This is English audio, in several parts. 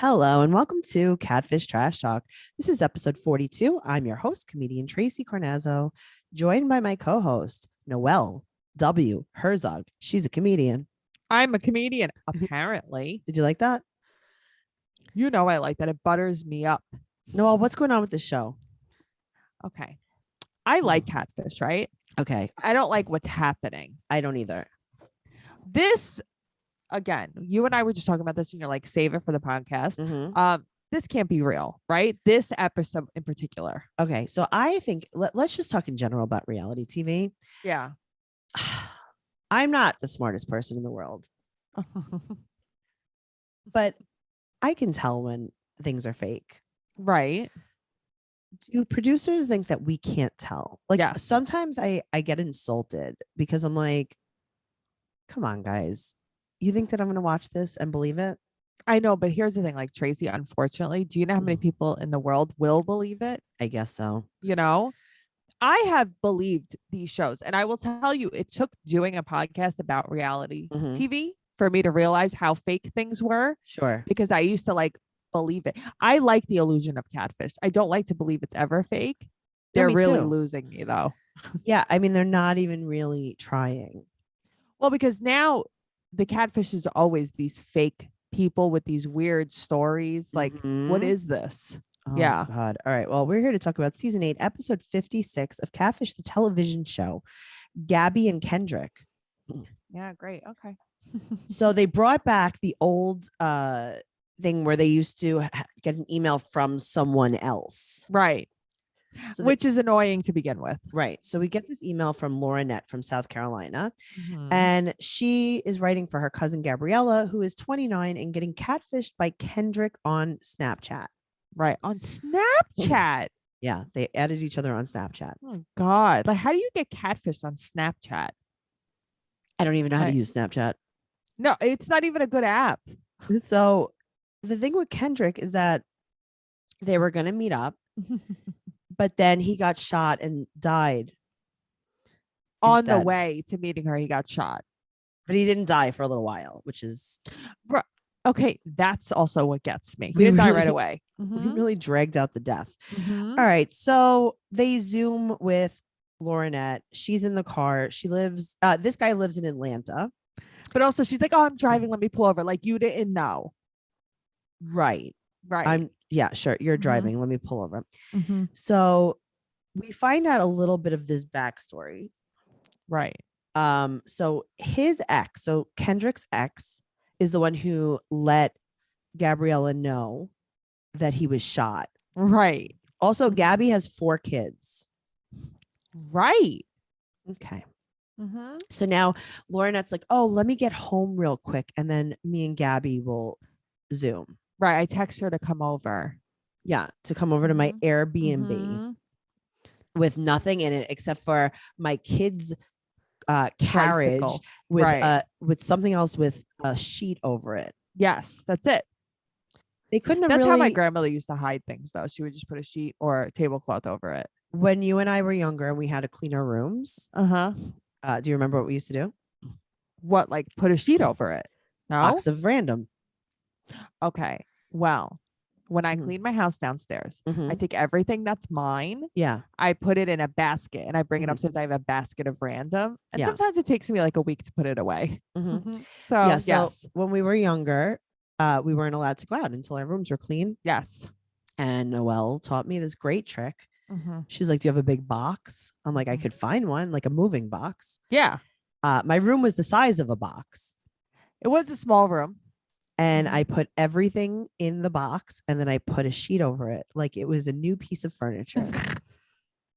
Hello and welcome to Catfish Trash Talk. This is episode 42. I'm your host, comedian Tracy Carnazzo, joined by my co-host, Noelle W. Herzog. She's a comedian. I'm a comedian, apparently. Did you like that? You know I like that. It butters me up. Noelle, what's going on with the show? Okay. I like Catfish, right? Okay. I don't like what's happening. I don't either. This, again, you and I were just talking about this and you're like, save it for the podcast. Mhm. This can't be real, right? This episode in particular. Okay. So I think let's just talk in general about reality TV. Yeah. I'm not the smartest person in the world, but I can tell when things are fake. Right. Do producers think that we can't tell? Like, Yes. sometimes I get insulted because I'm like, come on, guys. You think that I'm going to watch this and believe it? I know, but here's the thing, like Tracy, unfortunately, do you know how many people in the world will believe it? I guess so. You know, I have believed these shows, and I will tell you, it took doing a podcast about reality Mhm. TV for me to realize how fake things were, Sure. because I used to like believe it. I like the illusion of Catfish. I don't like to believe it's ever fake. They're me really too. losing me though. Yeah. I mean, they're not even really trying. Well, because now the Catfish is always these fake people with these weird stories. Like, what Mhm. is this? Oh, Yeah. God. All right. Well, we're here to talk about season 8, episode 56 of Catfish, the television show, Gabby and Kendrick. Yeah, great. Okay. So they brought back the old thing where they used to get an email from someone else. Right. So Which is annoying to begin with. right. So we get this email from Laurinette from South Carolina, Mhm. and she is writing for her cousin Gabriella, who is 29 and getting catfished by Kendrick on Snapchat. Right. On Snapchat. Yeah, they added each other on Snapchat. Oh God. Like, how do you get catfished on Snapchat? I don't even know how to Right. use Snapchat. No, it's not even a good app. So the thing with Kendrick is that they were going to meet up, but then he got shot and died On the instead. way to meeting her, he got shot. But he didn't die for a little while, which is Okay, that's also what gets me. He We didn't die right really- away. he really dragged out the death. Mhm. All right. So they Zoom with Laurinette. She's in the car. She lives, this guy lives in Atlanta. But also, she's like, "Oh, I'm driving. Let me pull over." Like, you didn't know, Right. right? Yeah, sure. You're Mhm. driving. Let me pull over. Mhm. So we find out a little bit of this backstory. Right. So his ex, so Kendrick's ex, is the one who let Gabriella know that he was shot. Right. Also, Mhm. Gabby has 4 kids. Right. Okay. Mm-hmm. So now Laurinette's like, oh, let me get home real quick. And then me and Gabby will Zoom. Right. I text her to come over. Yeah. To come over to my Mhm. Airbnb Mhm. with nothing in it except for my kids' carriage Tricycle. with Right. with something else with a sheet over it. Yes, that's it. They couldn't have That's really, how my grandmother used to hide things, though. She would just put a sheet or a tablecloth over it. when you and I were younger and we had to clean our rooms. Uh-huh. Do you remember what we used to do? What, like put a sheet over it? No? Box of random. Okay. Well, when I Mhm. clean my house downstairs, I Mhm. take everything that's mine, Yeah. I put it in a basket, and I bring it Mhm. upstairs. I have a basket of random. And Yeah. sometimes it takes me like a week to put it away. Mhm. So, Yeah. So yes. when we were younger, we weren't allowed to go out until our rooms were clean. Yes. And Noelle taught me this great trick. Mhm. She's like, do you have a big box? I'm like, I could find one, like a moving box. Yeah. My room was the size of a box. It was a small room. And Mhm. I put everything in the box and then I put a sheet over it. Like it was a new piece of furniture.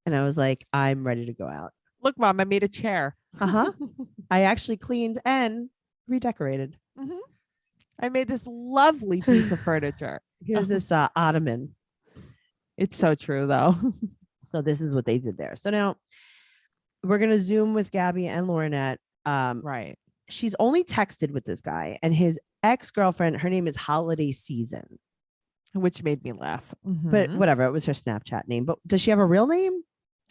And I was like, I'm ready to go out. Look, Mom, I made a chair. Uh-huh. I actually cleaned and redecorated. Mhm. I made this lovely piece of furniture. Here's this ottoman. It's so true, though. So this is what they did there. So now we're going to Zoom with Gabby and Laurinette. Right. She's only texted with this guy and his ex-girlfriend. Her name is Holiday Season, Which made me laugh. but Mhm. whatever. It was her Snapchat name. But does she have a real name?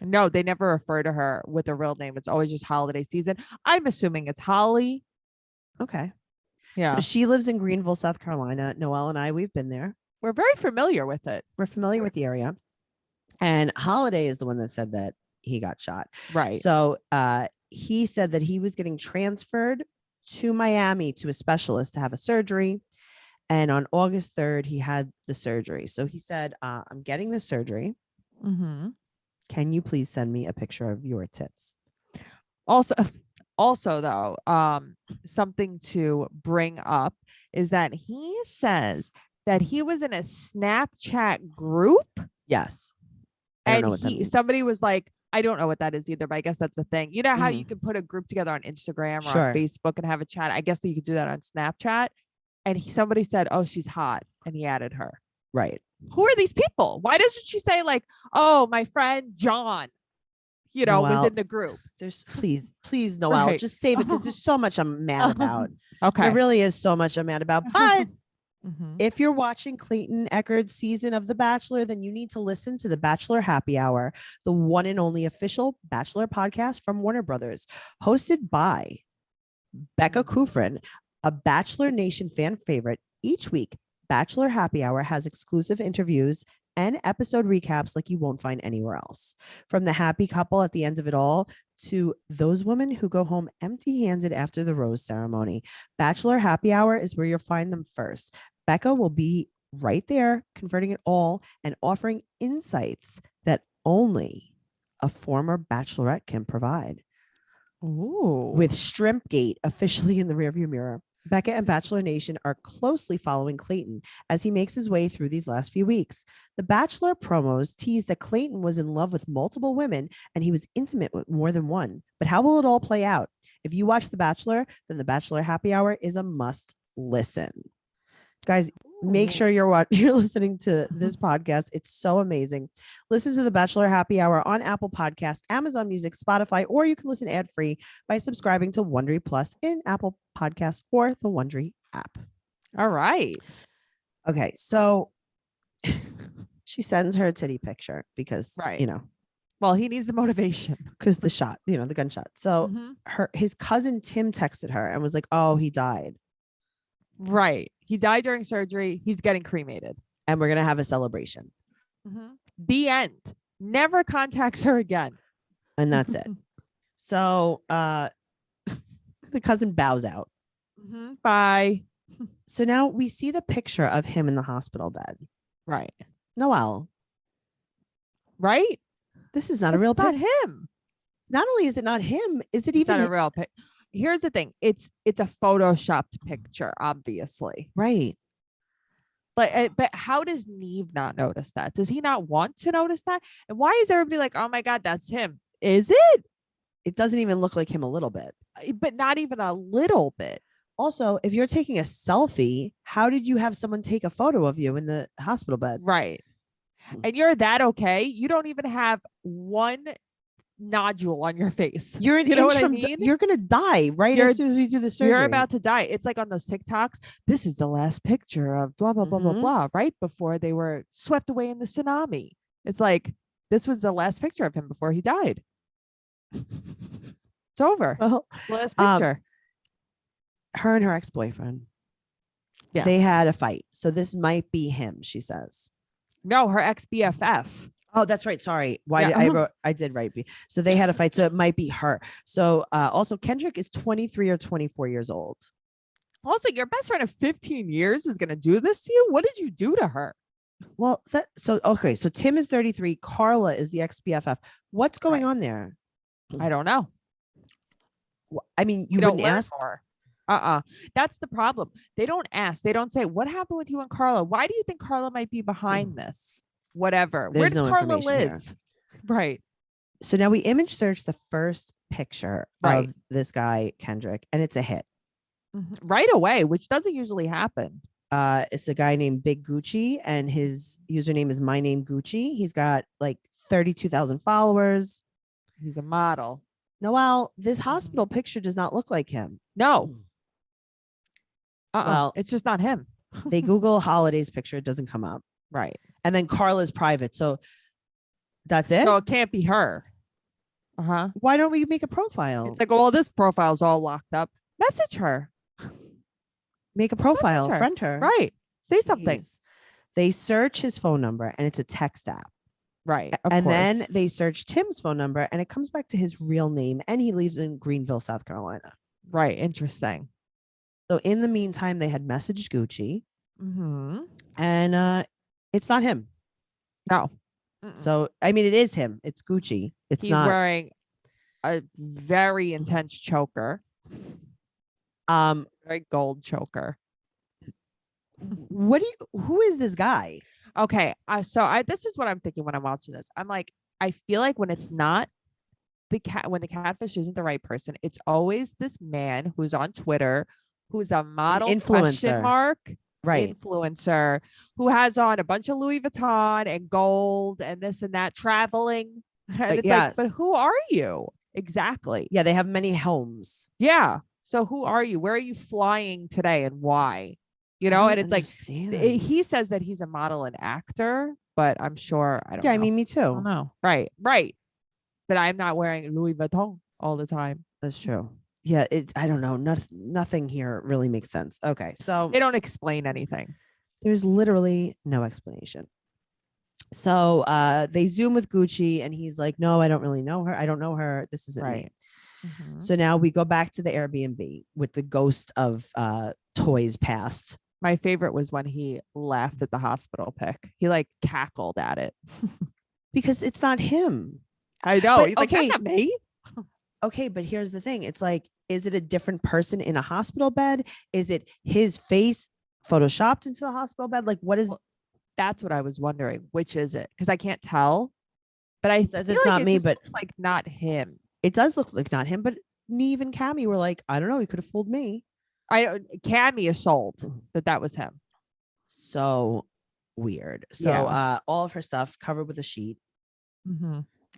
No, they never refer to her with a real name. It's always just Holiday Season. I'm assuming it's Holly. Okay. Yeah. So she lives in Greenville, South Carolina. Noelle and I, we've been there. We're very familiar with it. We're familiar with the area. And Holiday is the one that said that he got shot. Right. So he said that he was getting transferred to Miami to a specialist to have a surgery. And on August 3rd, he had the surgery. So he said, I'm getting the surgery. Mm-hmm. Can you please send me a picture of your tits? Also though, something to bring up is that he says that he was in a Snapchat group. Yes. I don't know what that means. Somebody was like, I don't know what that is either, but I guess that's the thing. You know how you can put a group together on Instagram or on Facebook and have a chat? I guess that you could do that on Snapchat. And somebody said, oh, she's hot. And he added her. Right. Who are these people? Why doesn't she say like, oh, my friend John, was in the group? There's please, Noelle, just save it because there's so much I'm mad about. Okay. There really is so much I'm mad about. But if you're watching Clayton Echard's season of The Bachelor, then you need to listen to The Bachelor Happy Hour, the one and only official Bachelor podcast from Warner Brothers, hosted by Becca Kufrin, a Bachelor Nation fan favorite. Each week, Bachelor Happy Hour has exclusive interviews and episode recaps like you won't find anywhere else. From the happy couple at the end of it all to those women who go home empty-handed after the rose ceremony, Bachelor Happy Hour is where you'll find them first. Becca will be right there, converting it all and offering insights that only a former bachelorette can provide. Ooh. With Shrimpgate officially in the rearview mirror, Becca and Bachelor Nation are closely following Clayton as he makes his way through these last few weeks. The Bachelor promos tease that Clayton was in love with multiple women and he was intimate with more than one. But how will it all play out? If you watch The Bachelor, then The Bachelor Happy Hour is a must listen. Guys, make sure you're listening to this podcast. It's so amazing. Listen to The Bachelor Happy Hour on Apple Podcasts, Amazon Music, Spotify, or you can listen ad-free by subscribing to Wondery Plus in Apple Podcasts or the Wondery app. All right. Okay, so she sends her a titty picture because, well, he needs the motivation. Because the shot, the gunshot. So his cousin Tim texted her and was like, oh, he died. Right. He died during surgery. He's getting cremated. And we're going to have a celebration. The end. Never contacts her again. And that's it. So the cousin bows out. Bye. So now we see the picture of him in the hospital bed. Right. Noelle. Right? This is not a real picture. Not him. Not only is it not him, is it even not a real picture? Here's the thing. It's a photoshopped picture, obviously. Right. But how does Neve not notice that? Does he not want to notice that? And why is everybody like, oh my God, that's him? Is it? It doesn't even look like him a little bit. But not even a little bit. Also, if you're taking a selfie, how did you have someone take a photo of you in the hospital bed? Right. And you're that okay? You don't even have one nodule on your face. You're an inch from you're gonna die as soon as we do the surgery. You're about to die. It's like on those TikToks. This is the last picture of blah blah blah blah blah. Right before they were swept away in the tsunami. It's like this was the last picture of him before he died. It's over. Well, last picture. Her and her ex-boyfriend. Yes. They had a fight. So this might be him, she says. No, her ex-BFF. Oh, that's right. Sorry. I did write B. So they had a fight. So it might be her. So also Kendrick is 23 or 24 years old. Also, your best friend of 15 years is going to do this to you. What did you do to her? Well, so Tim is 33. Carla is the ex-BFF. What's going on there? I don't know. I mean, you wouldn't ask her. That's the problem. They don't ask. They don't say, what happened with you and Carla? Why do you think Carla might be behind this? Whatever. Where does Carla live? Here. Right. So now we image search the first picture of this guy, Kendrick, and it's a hit. Right away, which doesn't usually happen. It's a guy named Big Gucci, and his username is My Name Gucci. He's got like 32,000 followers. He's a model. Noelle, this hospital picture does not look like him. No. Well, it's just not him. They Google Holiday's picture. It doesn't come up. Right. And then Carla's private. So that's it. So it can't be her. Why don't we make a profile? It's like, well, this profile's all locked up. Message her. Make a profile, friend her. Right. Say something. Please. They search his phone number and it's a text app. Right. And then they search Tim's phone number and it comes back to his real name and he lives in Greenville, South Carolina. Right. Interesting. So in the meantime, they had messaged Gucci and it's not him. No. So, I mean, it is him. It's Gucci. He's wearing a very intense choker. Very gold choker. Who is this guy? Okay. So this is what I'm thinking when I'm watching this. I'm like, I feel like when it's not when the catfish isn't the right person, it's always this man who's on Twitter, who's a model influencer. Right. Influencer who has on a bunch of Louis Vuitton and gold and this and that, traveling. And it's like, but who are you exactly? Yeah, they have many homes. Yeah. So who are you? Where are you flying today and why? You know, and it's understand. Like he says that he's a model and actor, but I'm sure I don't know. Yeah, I mean, me too. I don't know. Right. But I'm not wearing Louis Vuitton all the time. That's true. Yeah, I don't know. Nothing here really makes sense. Okay, so they don't explain anything. There's literally no explanation. So they Zoom with Gucci and he's like, no, I don't really know her. I don't know her. This isn't me. So now we go back to the Airbnb with the ghost of toys past. My favorite was when he laughed at the hospital pic. He like cackled at it. Because it's not him. I know. But, he's like, that's not me. Okay, but here's the thing. It's like, is it a different person in a hospital bed? Is it his face photoshopped into the hospital bed? Like, what is? Well, that's what I was wondering. Which is it? Because I can't tell. But I feel it's not me, but like not him. It does look like not him. But Neve and Cammy were like, I don't know. He could have fooled me. Cammy is sold that was him. So weird. So all of her stuff covered with a sheet.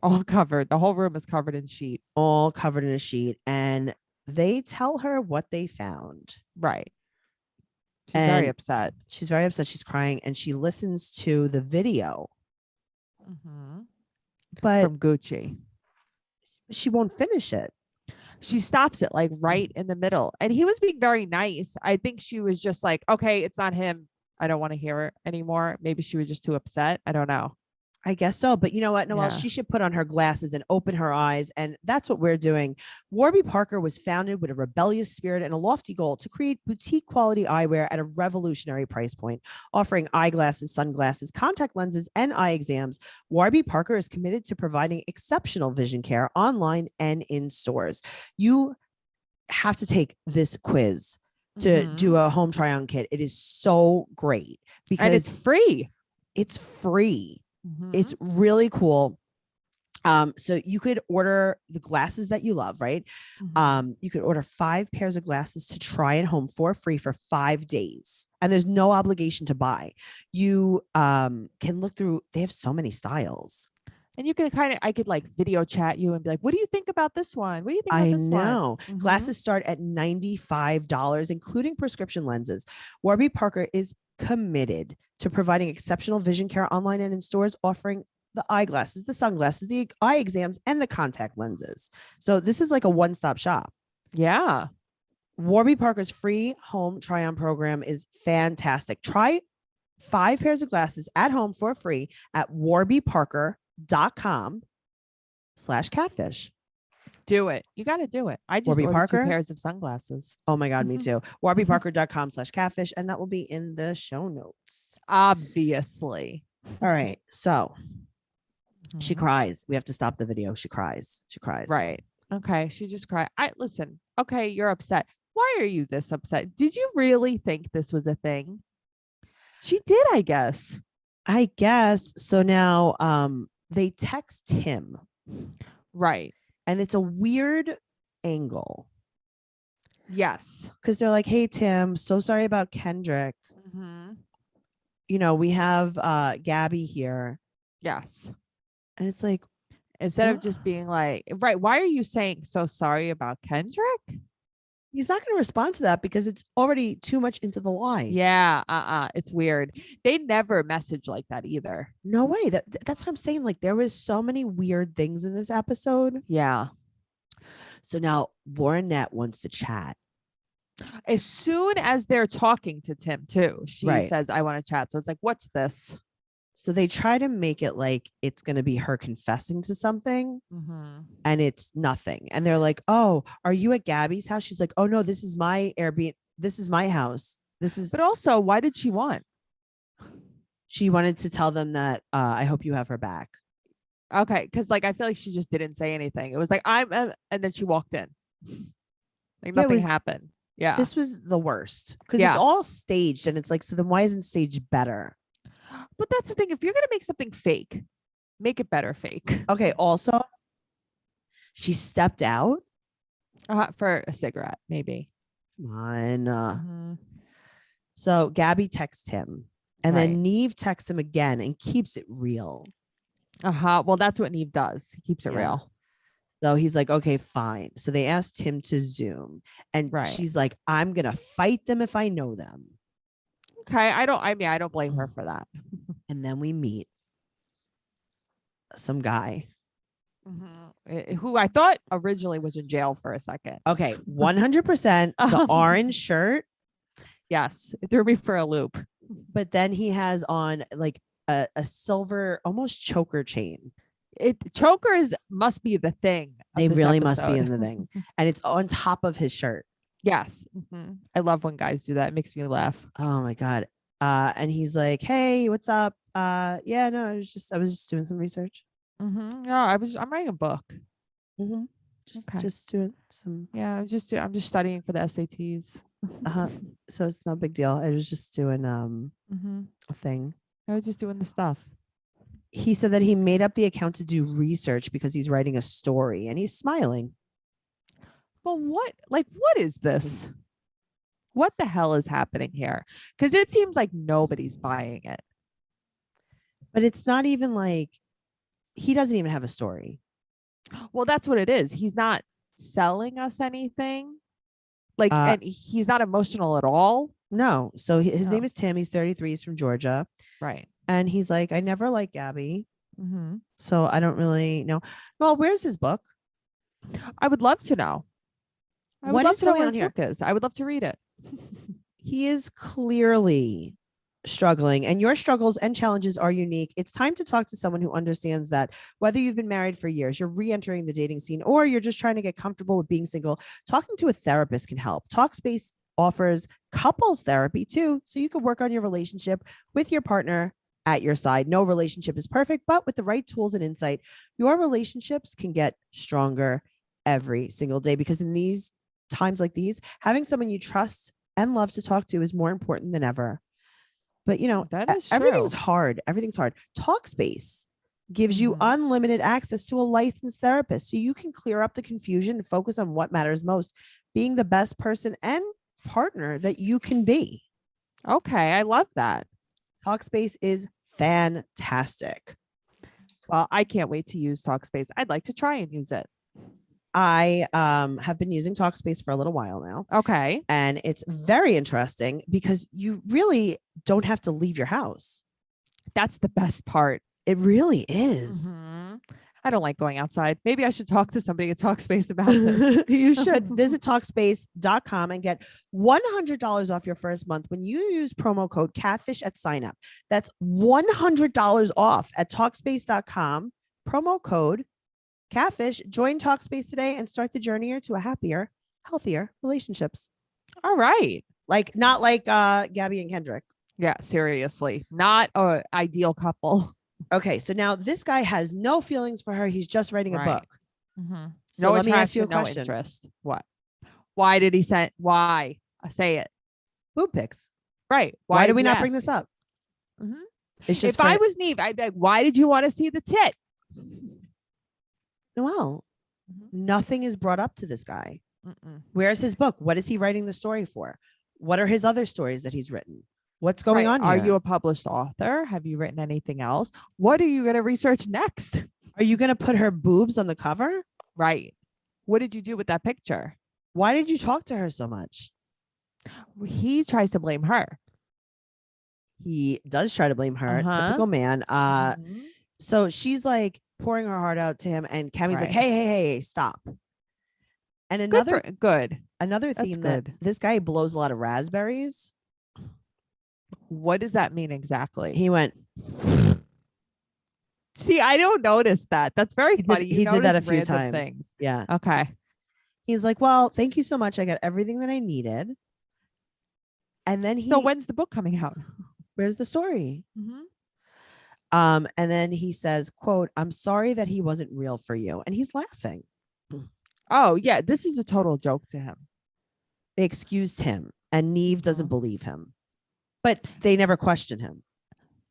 All covered. The whole room is covered in sheet. All covered in a sheet. And they tell her what they found. Right. She's very upset. She's very upset. She's crying and she listens to the video. But from Gucci. She won't finish it. She stops it like right in the middle. And he was being very nice. I think she was just like, okay, it's not him. I don't want to hear it anymore. Maybe she was just too upset. I don't know. I guess so. But you know what, Noelle, she should put on her glasses and open her eyes. And that's what we're doing. Warby Parker was founded with a rebellious spirit and a lofty goal to create boutique quality eyewear at a revolutionary price point, offering eyeglasses, sunglasses, contact lenses, and eye exams. Warby Parker is committed to providing exceptional vision care online and in stores. You have to take this quiz to do a home try on kit. It is so great because it's free. It's free. It's really cool. So you could order the glasses that you love, right? You could order 5 pairs of glasses to try at home for free for 5 days. And there's no obligation to buy. You can look through, they have so many styles. And you can I could like video chat you and be like, what do you think about this one? What do you think about this one? I know. Glasses start at $95, including prescription lenses. Warby Parker is committed to providing exceptional vision care online and in stores, offering the eyeglasses, the sunglasses, the eye exams, and the contact lenses. So this is like a one-stop shop. Yeah. Warby Parker's free home try-on program is fantastic. Try 5 pairs of glasses at home for free at warbyparker.com/catfish. Do it. You got to do it. I just ordered 2 pairs of sunglasses. Oh my God, me too. warbyparker.com/catfish. And that will be in the show notes. Obviously. All right. So she cries. We have to stop the video. She cries. Right. Okay. She just cried. Listen. Okay. You're upset. Why are you this upset? Did you really think this was a thing? She did, I guess. So now they text him. Right. And it's a weird angle. Yes. Because they're like, hey, Tim, so sorry about Kendrick. You know, we have Gabby here. Yes. And it's like, instead of just being like, right, why are you saying so sorry about Kendrick? He's not going to respond to that because it's already too much into the lie. Yeah. It's weird. They never message like that either. No way. That's what I'm saying. Like there was so many weird things in this episode. Yeah. So now Laurinette wants to chat. As soon as they're talking to Tim too, she Right. says, I want to chat. So it's like, what's this? So they try to make it like it's going to be her confessing to something, and it's nothing. And they're like, "Oh, are you at Gabby's house?" She's like, "Oh no, this is my Airbnb. This is my house. This is." But also, why did she want? She wanted to tell them that I hope you have her back. Okay, because like I feel like she just didn't say anything. It was like and then she walked in, like Yeah, nothing happened. Yeah, this was the worst because it's yeah. all staged, and it's like, so then why isn't staged better? But that's the thing. If you're gonna make something fake, make it better fake. Okay. Also, she stepped out. For a cigarette, maybe. Come on. So Gabby texts him, and Right. then Neve texts him again and keeps it real. Well, that's what Neve does. He keeps it real. So he's like, okay, fine. So they asked him to Zoom, and Right. she's like, I'm gonna fight them if I know them. Okay. I don't blame her for that. And then we meet some guy. Who I thought originally was in jail for a second. Okay, 100% the orange shirt. Yes, it threw me for a loop. But then he has on like a silver, almost choker chain. Chokers must be the thing. They really must be in the thing. And it's on top of his shirt. Yes. I love when guys do that. It makes me laugh. Oh my God. And he's like, hey, what's up? Yeah, no, I was just doing some research. Yeah, I'm writing a book. Just doing some. Yeah, I'm just studying for the SATs. So it's no big deal. I was just doing a thing. I was just doing the stuff. He said that he made up the account to do research because he's writing a story, and he's smiling. But what is this? What the hell is happening here? Because it seems like nobody's buying it. But it's not even like he doesn't even have a story. Well, that's what it is. He's not selling us anything. Like, and he's not emotional at all. No. So his name is Tim. He's 33. He's from Georgia. Right. And he's like, I never liked Gabby. So I don't really know. Well, where's his book? I would love to know. I would love to know what his book is. I would love to read it. He is clearly struggling, and your struggles and challenges are unique. It's time to talk to someone who understands that. Whether you've been married for years, you're re-entering the dating scene, or you're just trying to get comfortable with being single, talking to a therapist can help. Talkspace offers couples therapy too, so you can work on your relationship with your partner at your side. No relationship is perfect, but with the right tools and insight, your relationships can get stronger every single day, because in these times like these, having someone you trust and love to talk to is more important than ever. But you know, everything's hard. Everything's hard. Talkspace gives you unlimited access to a licensed therapist, so you can clear up the confusion and focus on what matters most, being the best person and partner that you can be. Okay, I love that. Talkspace is fantastic. Well, I can't wait to use Talkspace. I'd like to try and use it. I have been using Talkspace for a little while now. Okay. And it's very interesting because you really don't have to leave your house. That's the best part. It really is. I don't like going outside. Maybe I should talk to somebody at Talkspace about this. You should visit Talkspace.com and get $100 off your first month when you use promo code Catfish at sign up. That's $100 off at Talkspace.com. Promo code Catfish. Join Talkspace today and start the journey to a happier, healthier relationships. All right. Not like Gabby and Kendrick. Yeah, seriously. Not an ideal couple. Okay, so now this guy has no feelings for her. He's just writing a book. So no let me ask you a no question. Interest. What? Why did he send? Why? Say it. Boob pics. Right. Why did we not bring this up? It's just if I was Neve, I'd be like, why did you want to see the tit? Noelle, nothing is brought up to this guy. Where's his book? What is he writing the story for? What are his other stories that he's written? What's going on here? Are you a published author? Have you written anything else? What are you going to research next? Are you going to put her boobs on the cover? Right. What did you do with that picture? Why did you talk to her so much? He tries to blame her. He does try to blame her. Typical man. So she's like pouring her heart out to him, and Cammy's like, hey, stop. And Good. another That's theme that good. this guy blows a lot of raspberries. What does that mean exactly? He went. See, I don't notice that. That's very funny. You He did that notice a few random times. things. Yeah. Okay. He's like, well, thank you so much. I got everything that I needed. And then So when's the book coming out? where's the story? Mm-hmm. And then he says, quote, I'm sorry that he wasn't real for you. And he's laughing. Oh, yeah. This is a total joke to him. They excused him and Neve doesn't Mhm. believe him, but they never question him.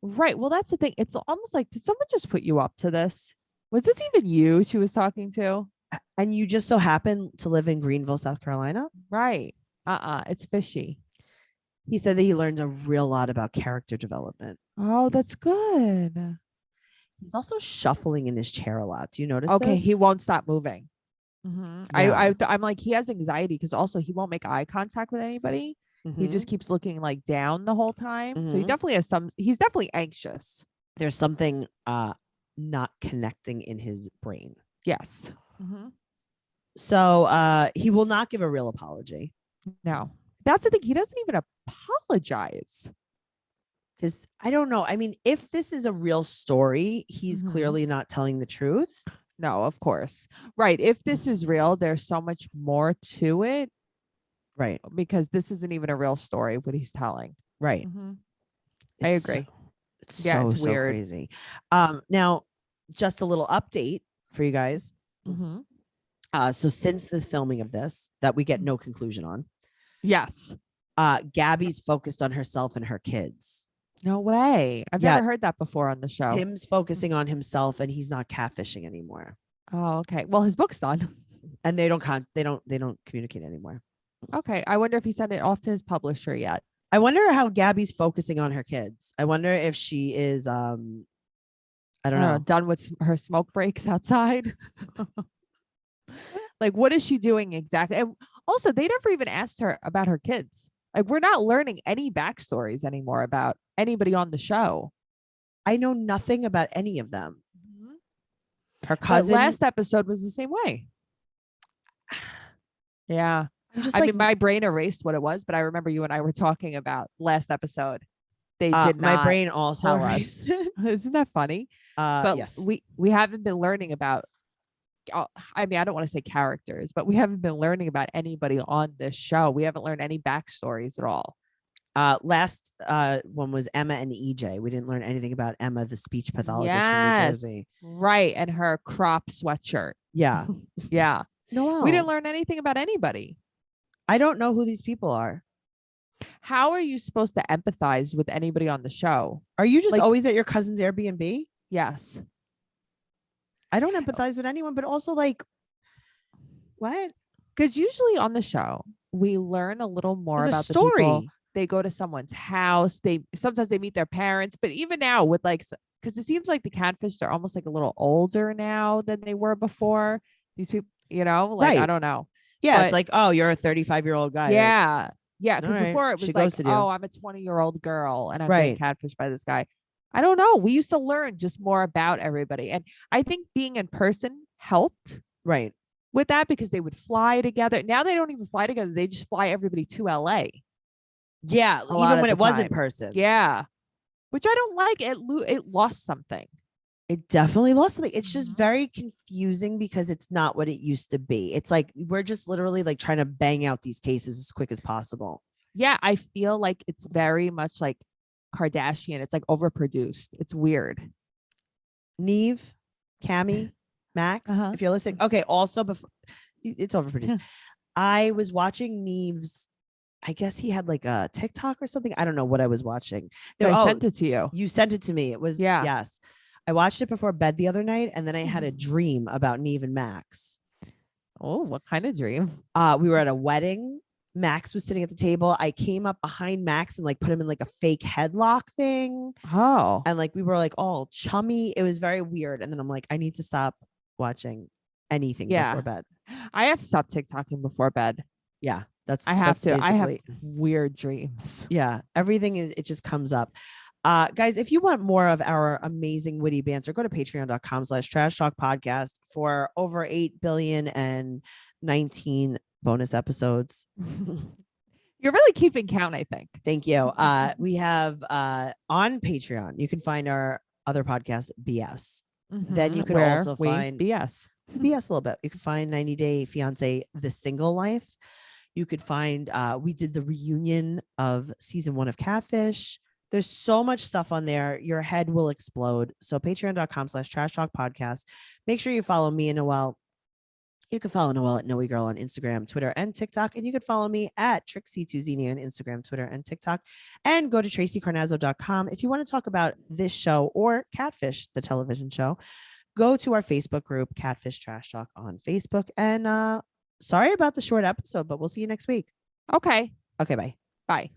Right. Well, that's the thing. It's almost like, did someone just put you up to this? Was this even you she was talking to? And you just so happen to live in Greenville, South Carolina. Right. It's fishy. He said that he learned a real lot about character development. Oh, that's good. He's also shuffling in his chair a lot. Do you notice Okay. this? He won't stop moving. Mm-hmm. Yeah. I'm like, he has anxiety because also he won't make eye contact with anybody. He just keeps looking like down the whole time. So he definitely has he's definitely anxious. There's something not connecting in his brain. Yes. Mm-hmm. So he will not give a real apology. No, that's the thing. He doesn't even apologize. Because I don't know. I mean, if this is a real story, he's clearly not telling the truth. No, of course. Right. If this is real, there's so much more to it. Right. Because this isn't even a real story, what he's telling. Right. I agree. It's weird. So crazy. Now, just a little update for you guys. So since the filming of this, that we get no conclusion on. Yes. Gabby's focused on herself and her kids. No way. I've never heard that before on the show. Him's focusing on himself and he's not catfishing anymore. Oh, okay. Well, his book's done. And they don't communicate anymore. Okay. I wonder if he sent it off to his publisher yet. I wonder how Gabby's focusing on her kids. I wonder if she is I don't know, done with her smoke breaks outside. Like, what is she doing exactly? And also, they never even asked her about her kids. Like, we're not learning any backstories anymore about anybody on the show. I know nothing about any of them. Her cousin. But last episode was the same way. Yeah. I mean, my brain erased what it was, but I remember you and I were talking about last episode. They did not. My brain also erased. Isn't that funny? But yes. we haven't been learning about. I mean, I don't want to say characters, but we haven't been learning about anybody on this show. We haven't learned any backstories at all. Last one was Emma and EJ. We didn't learn anything about Emma, the speech pathologist from New Jersey. Right. And her crop sweatshirt. Yeah. Yeah. Noelle. We didn't learn anything about anybody. I don't know who these people are. How are you supposed to empathize with anybody on the show? Are you just always at your cousin's Airbnb? Yes. I don't empathize with anyone, but also like, what? Because usually on the show, we learn a little more about the story. People. They go to someone's house. Sometimes they meet their parents, but even now with because it seems like the Catfish are almost like a little older now than they were before. These people, right. I don't know. Yeah, but it's like, oh, you're a 35-year-old guy. Yeah. Yeah. Because before it was like, oh, I'm a 20-year-old girl and I'm being catfished by this guy. I don't know. We used to learn just more about everybody. And I think being in person helped. Right. With that, because they would fly together. Now they don't even fly together. They just fly everybody to LA. Yeah. Even when it was in person. Yeah. Which I don't like. It lost something. It definitely lost something. It's just very confusing because it's not what it used to be. It's like we're just literally like trying to bang out these cases as quick as possible. Yeah, I feel like it's very much like Kardashian. It's like overproduced. It's weird. Neve, Cammy, Max, if you're listening. Okay, also before it's overproduced. I was watching Neve's. I guess he had like a TikTok or something. I don't know what I was watching. I sent it to you. You sent it to me. It was yes. I watched it before bed the other night, and then I had a dream about Neve and Max. Oh, what kind of dream? We were at a wedding. Max was sitting at the table. I came up behind Max and like put him in like a fake headlock thing. Oh. And like we were like all chummy. It was very weird. And then I'm like, I need to stop watching anything before bed. I have to stop TikToking before bed. Yeah. I have to. I have weird dreams. Yeah. Everything it just comes up. Guys, if you want more of our amazing witty banter, go to patreon.com/trash talk podcast for over 8,019,000,000 bonus episodes. You're really keeping count, I think. Thank you. We have on Patreon, you can find our other podcast, BS. Then you could Where also we find BS. BS a little bit. You can find 90 Day Fiance, The Single Life. You could find, we did the reunion of season 1 of Catfish. There's so much stuff on there. Your head will explode. So patreon.com/trash talk podcast. Make sure you follow me and Noelle. You can follow Noelle at Noe Girl on Instagram, Twitter, and TikTok. And you can follow me at Trixie2Zini on Instagram, Twitter, and TikTok. And go to tracycarnazzo.com. If you want to talk about this show or Catfish, the television show, go to our Facebook group, Catfish Trash Talk on Facebook. And sorry about the short episode, but we'll see you next week. Okay. Okay, bye. Bye.